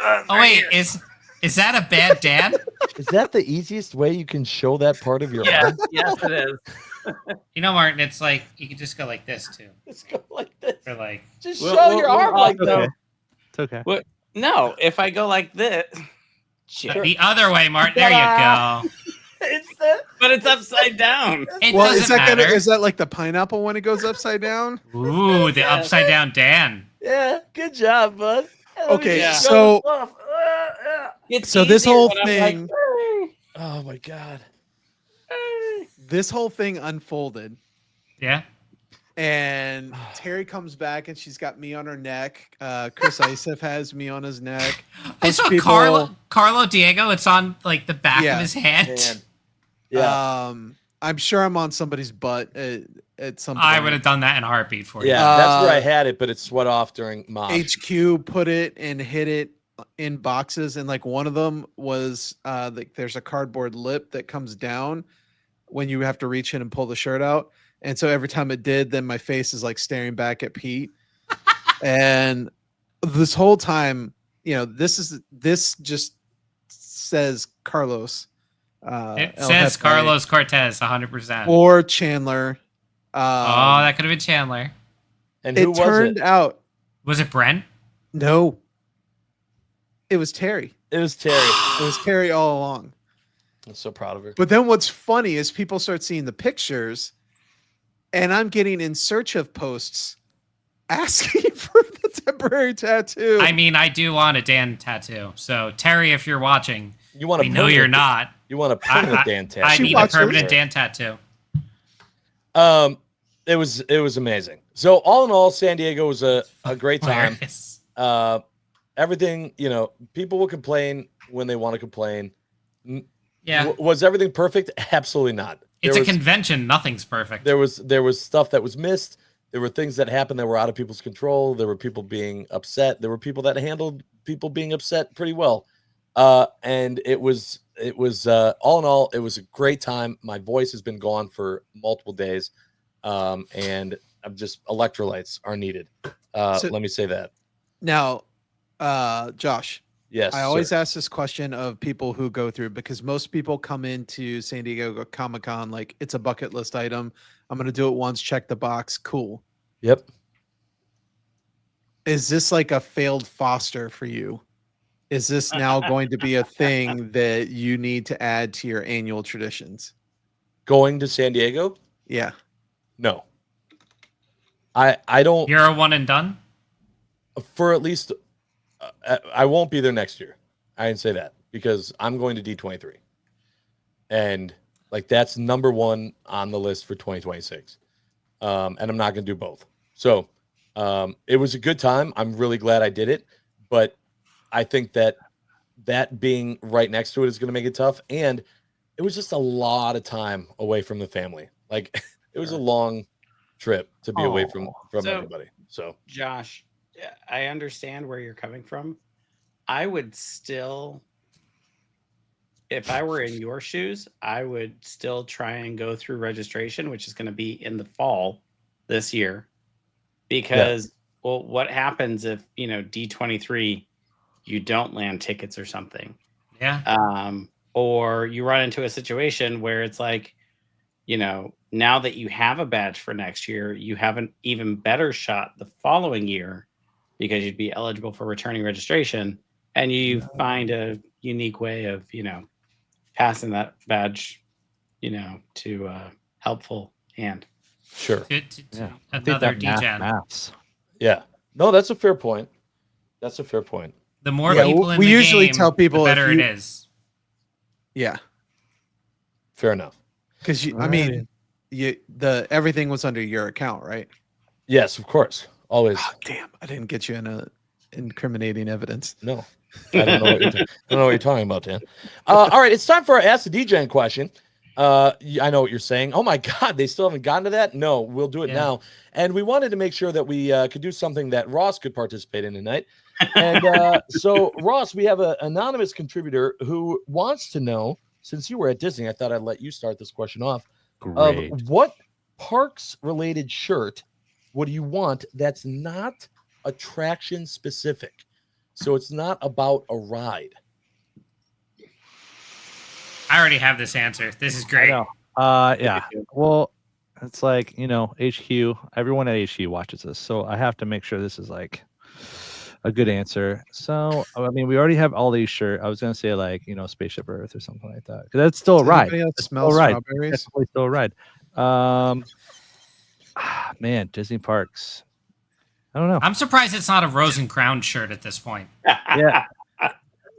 Oh wait, is that a bad Dan? Is that the easiest way you can show that part of your arm? Yes, it is. Martin, it's like you can just go like this too. Just go like this. Or like just show your arm like that. It's okay. What? No, if I go like this. The other way, Martin. There you go. But it's upside down. Is that like the pineapple when it goes upside down? Ooh, the upside down Dan. Yeah, good job, bud. Okay, so this whole thing. Like, oh my God. This whole thing unfolded. Yeah. And Terry comes back and she's got me on her neck. Chris Isef has me on his neck. I saw Carlo Diego. It's on like the back of his hand. Yeah. I'm sure I'm on somebody's butt at some point. I would have done that in a heartbeat for you. Yeah, that's where I had it, but it sweat off during Mosh. HQ put it and hit it in boxes, and like one of them was there's a cardboard lip that comes down when you have to reach in and pull the shirt out. And so every time it did, then my face is like staring back at Pete. And this whole time, this just says Carlos. It says Carlos Cortez, 100%. Or Chandler. That could have been Chandler. And who was it? Turned out. Was it Brent? No. It was Terry. It was Terry. It was Terry all along. I'm so proud of her. But then what's funny is people start seeing the pictures, and I'm getting in search of posts asking for the temporary tattoo. I mean, I do want a Dan tattoo. So Terry, if you're watching, we know you're not. You want a permanent Dan tattoo? I need a permanent Dan tattoo. It was amazing. So all in all, San Diego was a great time. Everything, people will complain when they want to complain. Yeah. Was everything perfect? Absolutely not. It's a convention. Nothing's perfect. There was stuff that was missed. There were things that happened that were out of people's control. There were people being upset. There were people that handled people being upset pretty well. And it was all in all, it was a great time. My voice has been gone for multiple days. And I'm just electrolytes are needed. Let me say that. Now, Josh. Yes. I always ask this question of people who go through, because most people come into San Diego Comic-Con like it's a bucket list item. I'm going to do it once, check the box. Cool. Yep. Is this like a failed foster for you? Is this now going to be a thing that you need to add to your annual traditions? Going to San Diego? Yeah. No. I don't. You're a one and done? For at least, I won't be there next year. I didn't say that because I'm going to D23. And like that's number one on the list for 2026. And I'm not going to do both. So it was a good time. I'm really glad I did it. But I think that that being right next to it is going to make it tough. And it was just a lot of time away from the family. Like it was a long trip to be away from So- everybody. So Josh, I understand where you're coming from. I would still, if I were in your shoes, I would still try and go through registration, which is going to be in the fall this year. Because, well, what happens if, D23, you don't land tickets or something? Yeah. Or you run into a situation where it's like, now that you have a badge for next year, you have an even better shot the following year because you'd be eligible for returning registration, and you find a unique way of, passing that badge, to a helpful hand. sure. To I think another that math DGen. maths. Yeah. No, that's a fair point. That's a fair point. The more Yeah, people in we the usually game, tell people the if better you- it is. Yeah, Fair enough. because I mean, everything was under your account, right? Yes, of course. Always. Oh, damn, I didn't get you in a incriminating evidence. No. I don't know what you're talking about, Dan. All right, it's time for our Ask the DGen question. I know what you're saying. Oh my God, they still haven't gotten to that? No, we'll do it now. And we wanted to make sure that we could do something that Ross could participate in tonight. And so, Ross, we have an anonymous contributor who wants to know, since you were at Disney, I thought I'd let you start this question off. Great. Of what parks-related shirt would you want that's not attraction specific? So it's not about a ride. I already have this answer. This is great. I know. Yeah. Well, it's like, HQ, everyone at HQ watches this. So I have to make sure this is like a good answer. So, I mean, we already have all these shirts. I was going to say like, Spaceship Earth or something like that. 'Cause that's still a Does ride. anybody else That's smell still a ride. strawberries? Definitely still a ride. Man, Disney parks. I don't know. I'm surprised it's not a Rose and Crown shirt at this point. Yeah.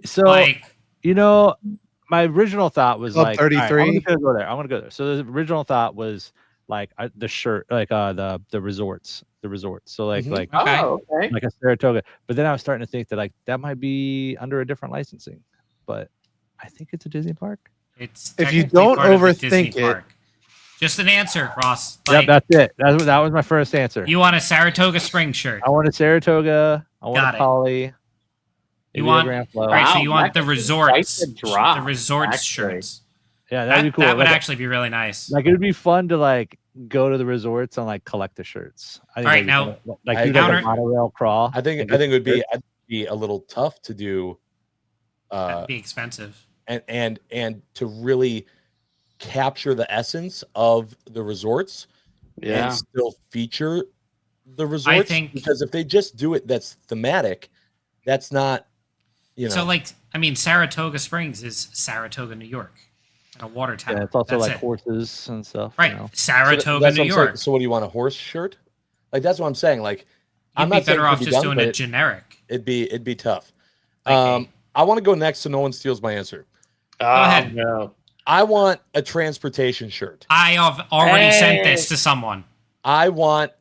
So, Like, my original thought was Club like, all right, 33. I'm gonna go there. I'm gonna go there. So the original thought was like the shirt, like the resorts. So like Mhm. like okay. Oh, okay. like a Saratoga. But then I was starting to think that like that might be under a different licensing. But I think it's a Disney park. It's If you technically don't part of the Disney overthink it- park. Just an answer, Ross. Yep, Like, that's it. That was my first answer. you want a Saratoga spring shirt. I want a Saratoga. I want Got a it. Poly. You maybe a want- Grand Flow. All right, so Wow, you want that the could be resorts, quite the drop, the resorts actually. shirts. Yeah, that'd be cool. That would Like, actually be really nice. like it would be fun to like go to the resorts and like collect the shirts. I think All right, that'd be now, fun. Like I do like counter- a monorail crawl. I think and it would get be a little tough to do That'd be expensive. and to really capture the essence of the resorts Yeah. and still feature the resorts. think- Because if they just do it that's thematic, that's not So, like, I mean, Saratoga Springs is Saratoga, New York, and a water tower. Yeah, it's also That's like it. horses and stuff. Right, You know? Saratoga, that's New what I'm saying. York. So what do you want, a horse shirt? Like that's what I'm saying. Like You'd I'm be not saying better it off could be just done, doing but a generic. it'd be tough. Like I want to go next so no one steals my answer. ahead. No. I want a transportation shirt. I have already sent Hey. this to someone. I want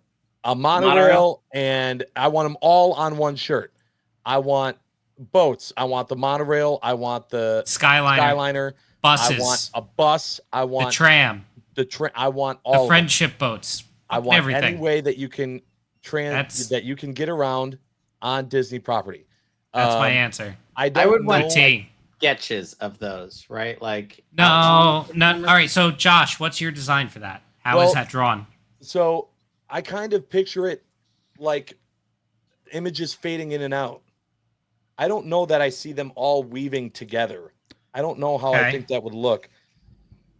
a monorail, and I want them all on one shirt. I want boats. I want the monorail. I want the Skyliner, Skyliner. buses, I want a bus. I the want tram, the train. I want the all of them. friendship boats. I want everything. any way that you can That's- that you can get around on Disney property. That's my answer. I don't would know. want The T. Sketches of those, right? Like No. All right. So, Josh, what's your design for that? How is Well, that drawn? So I kind of picture it like images fading in and out. I don't know that I see them all weaving together. I don't know how I Okay. think that would look.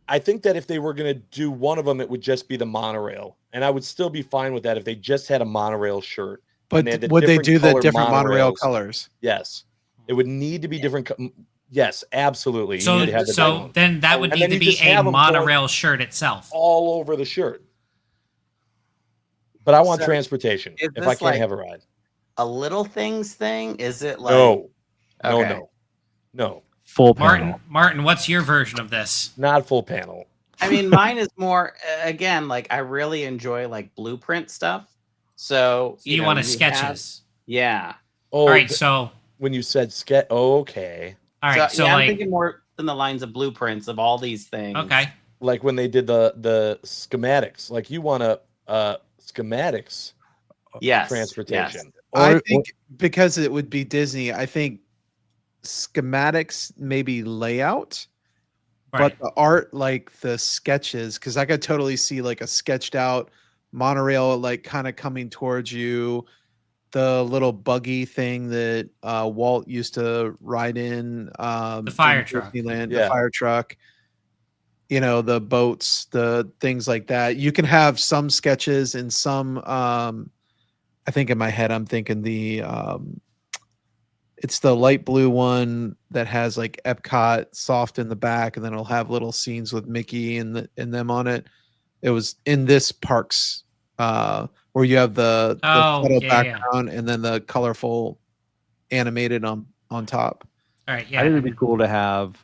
I think that if they were going to do one of them, it would just be the monorail. And I would still be fine with that if they just had a monorail shirt. But they had the would they different do the colored different monorail monorails. colors? Yes. It would need to be different. Yes, absolutely. You So, need to have the right one. then that would And need then to you be just a have 'em going- monorail shirt itself. all over the shirt. But I want So, transportation is if I this can't like- have a ride. a little things thing? Is it like No, Okay. no, Full panel. Martin, what's your version of this? not full panel. I mean, mine is more again, like I really enjoy like blueprint stuff. So You know, want to have- sketches. yeah. Oh, All right. So, when you said sketch, okay. All right, so I'm like, thinking more in the lines of blueprints of all these things. okay, Like when they did the schematics. Like you want schematics Yes. transportation. I Or- think because it would be Disney, I think schematics maybe layout, right. but the art, like the sketches, because I could totally see like a sketched out monorail, like kind of coming towards you. The little buggy thing that Walt used to ride in, The fire in truck. Disneyland, Yeah. the fire truck. You know, the boats, the things like that. You can have some sketches and some. I think in my head, I'm thinking it's the light blue one that has like Epcot soft in the back, and then it'll have little scenes with Mickey and them on it. It was in this parks where you have the Oh, subtle yeah, yeah. background and then the colorful animated on top. All right, I yeah. think it'd be and cool to have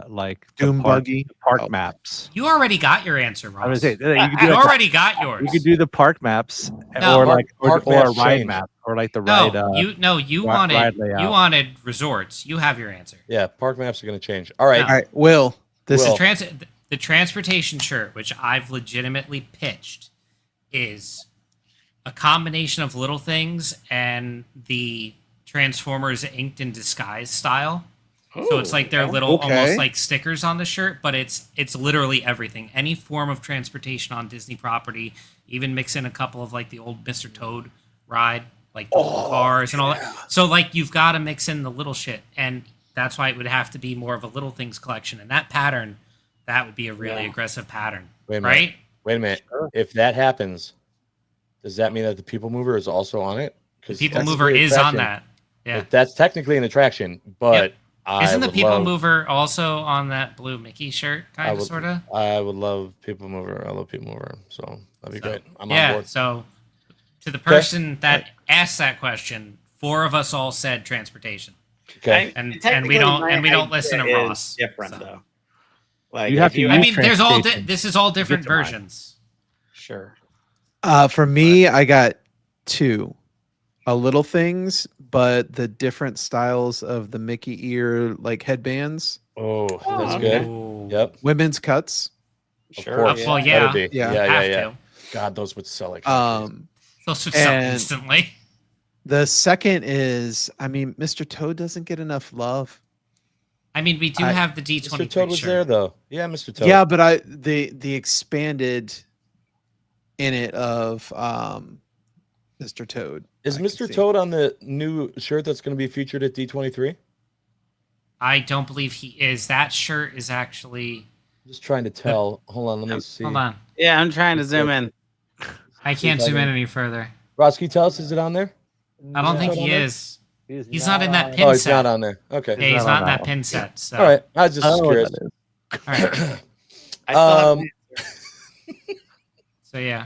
like the Doom buggy. park Oh. maps. You already got your answer, I Ross. was gonna say, you could do You like already got yours. you could do the park maps No. or like Park or a maps ride change. map or like the No, ride you ride wanted layout. resorts. You have your answer. Yeah, park maps are going to change. All right. No. All right, Will. This Will. is The transportation shirt, which I've legitimately pitched, is a combination of little things and the Transformers inked in disguise style. So it's like they're little Okay. almost like stickers on the shirt, but it's literally everything. Any form of transportation on Disney property, even mix in a couple of like the old Mr. Toad ride, like the little cars and all that. So like you've got to mix in the little shit, and that's why it would have to be more of a little things collection. And that pattern, that would be a really aggressive pattern, Wait a minute. right? Wait a minute. If that happens, does that mean that the People Mover is also on it? The Because People Mover is on that. Yeah. That's technically an attraction, but Isn't the People Mover also on that blue Mickey shirt, kind of, sort of? I would love People Mover. I love People Mover, so that'd be great. I'm on Yeah. board. So, to the person that asked that question, 4 of us all said transportation, Okay. and Technically, we don't my listen to idea is Ross. Different so. though. Like You have if to you I use mean, there's all transportation this is all different to mine. versions. sure. for me, I got 2. A little things, but the different styles of the Mickey ear like headbands, Oh, that's okay. good. Ooh. Yep. women's cuts. Of Sure. course. Well, Better yeah. be. Yeah. Yeah. Have to. God, those would sell like hotcakes. Those would sell And- instantly. The second is, I mean, Mr. Toad doesn't get enough love. I mean, we do I- have the D23 Mr. Toad was shirt. there though. Yeah, Mr. Toad. Yeah, but the expanded in it of Mr. Toad. Is I can Mr. see. Toad on the new shirt that's going to be featured at D23? I don't believe he is. That shirt is actually. Just trying to tell. Hold on, let me see. Hold on. Yeah, I'm trying to zoom in. I See if can't I zoom in can- any further. Ross, can you tell us, is it on there? I don't Is think Toad he on there? is. He's not in that pin Oh, he's set. not on there. Okay. Yeah, he's not not on in that that one. pin set. So. All right. I was just I don't know what curious. that is. All right. I still have So yeah.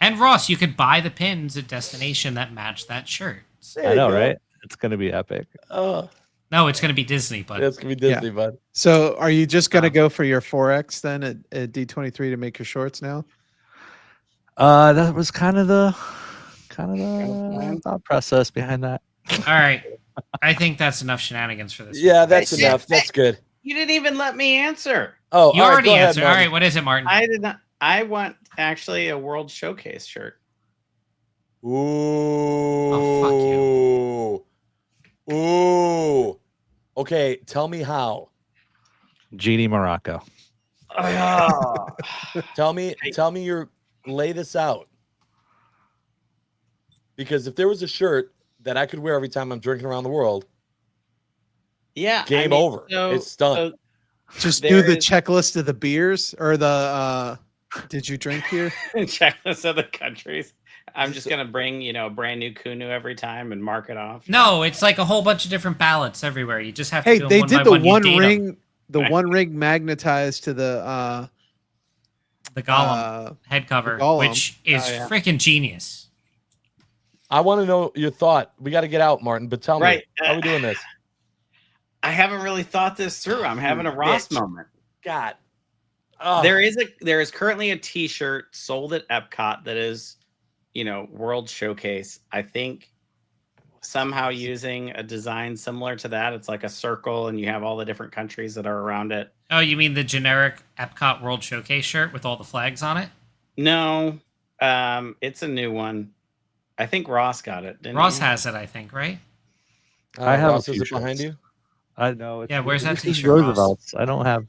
And Ross, you could buy the pins at Destination that match that shirt. There I you know, go. right? It's gonna be epic. Oh, No, it's going to be Disney, but that's going to be Disney, bud. So are you just gonna Wow. go for your 4X then at D23 to make your shorts now? That was kind of the plan. thought process behind that. all right. I think that's enough shenanigans for this. Yeah, that's Hey, enough. That's good. You didn't even let me answer. Oh, You all right, already go ahead, answered. All Martin. right, what is it, Martin? I did not. I want actually a World Showcase shirt. Ooh. Oh, Ooh. Okay, tell me how. Genie Morocco. Tell me lay this out. Because if there was a shirt that I could wear every time I'm drinking around the world, Yeah. game over. It's done. Just There do the is- checklist of the beers or the did you drink here? checklist of the countries. I'm just gonna bring a brand new Kunu every time and mark it off. No, it's like a whole bunch of different ballots everywhere. You just have to Hey, do them they one did by the one. You one date 'em. ring, the one ring magnetized to the The Gollum head cover, Gollum. which is Oh, yeah. freaking genius. I want to know your thought. We got to get out, Martin, but tell Right. me, how are we doing this? I haven't really thought this through. I'm having a Ross bitch. moment. God. Oh, There is currently a T-shirt sold at Epcot that is, World Showcase. I think somehow using a design similar to that. It's like a circle, and you have all the different countries that are around it. Oh, you mean the generic Epcot World Showcase shirt with all the flags on it? No, it's a new one. I think Ross got it. Didn't Ross he? has it, I think, right? I have a Ross, is few it behind shirts. you? I know. Yeah, where's that this is t-shirt, Ross? Roosevelt's. I don't have.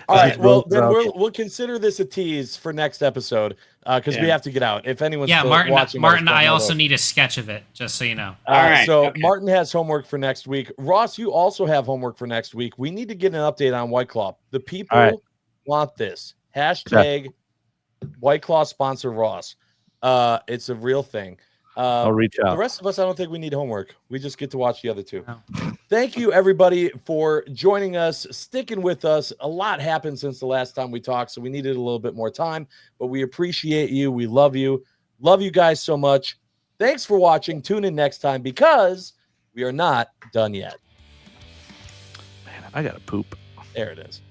All This right. is Well, then Roosevelt. we'll consider this a tease for next episode because we Yeah. have to get out. If anyone's Yeah, still Martin. watching, Martin, us, I don't also know. need a sketch of it, just so you know. All right, So okay. Martin has homework for next week. Ross, you also have homework for next week. We need to get an update on White Claw. The people right. want this. Hashtag White Claw sponsor Ross. It's a real thing. I'll reach The out. rest of us, I don't think we need homework. We just get to watch the other two. No. Thank you, everybody, for joining us, sticking with us. A lot happened since the last time we talked, so we needed a little bit more time, but we appreciate you. We love you. Love you guys so much. Thanks for watching. Tune in next time because we are not done yet. Man, I gotta poop. There it is.